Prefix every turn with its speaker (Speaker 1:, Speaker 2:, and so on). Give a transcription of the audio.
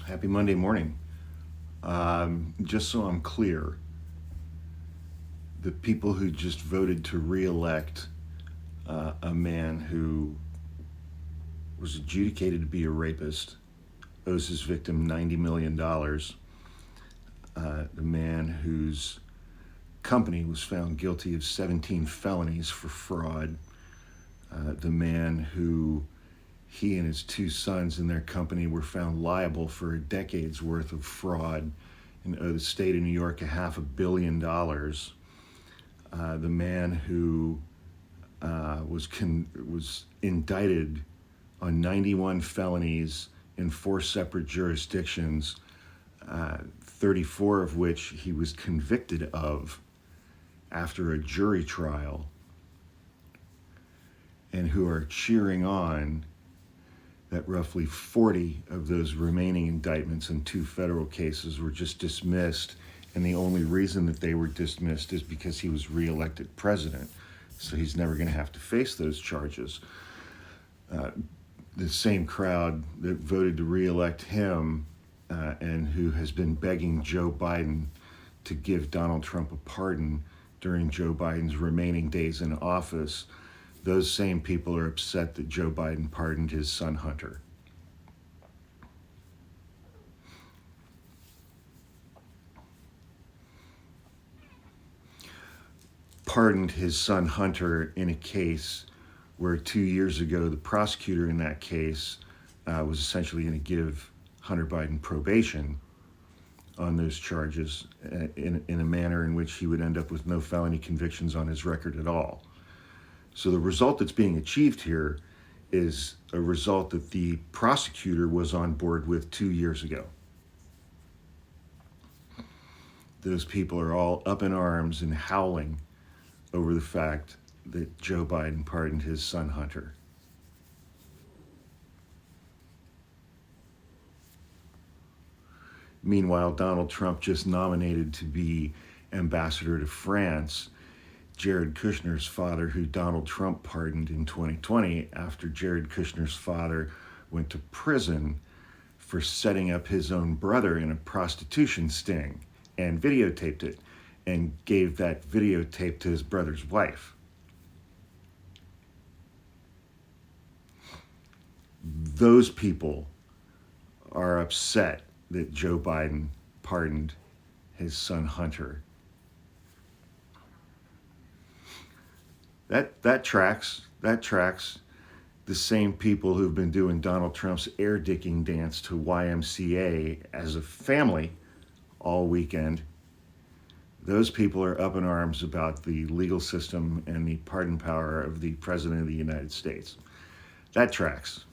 Speaker 1: Happy Monday morning. Just so I'm clear, the people who just voted to re-elect a man who was adjudicated to be a rapist, owes his victim $90 million, the man whose company was found guilty of 17 felonies for fraud, the man who he and his two sons and their company were found liable for a decade's worth of fraud and owe the state of New York $500 million. The man who was indicted on 91 felonies in 4 separate jurisdictions, 34 of which he was convicted of after a jury trial, and who are cheering on that roughly 40 of those remaining indictments in 2 federal cases were just dismissed, and the only reason that they were dismissed is because he was reelected president, so he's never going to have to face those charges. The same crowd that voted to reelect him and who has been begging Joe Biden to give Donald Trump a pardon during Joe Biden's remaining days in office, those same people are upset that Joe Biden pardoned his son Hunter. Pardoned his son Hunter in a case where 2 years ago the prosecutor in that case was essentially going to give Hunter Biden probation on those charges in a manner in which he would end up with no felony convictions on his record at all. So the result that's being achieved here is a result that the prosecutor was on board with 2 years ago. Those people are all up in arms and howling over the fact that Joe Biden pardoned his son Hunter. Meanwhile, Donald Trump just nominated to be ambassador to France Jared Kushner's father, who Donald Trump pardoned in 2020 after Jared Kushner's father went to prison for setting up his own brother in a prostitution sting and videotaped it and gave that videotape to his brother's wife. Those people are upset that Joe Biden pardoned his son Hunter. That tracks. The same people who've been doing Donald Trump's air dicking dance to YMCA as a family all weekend, those people are up in arms about the legal system and the pardon power of the President of the United States. That tracks.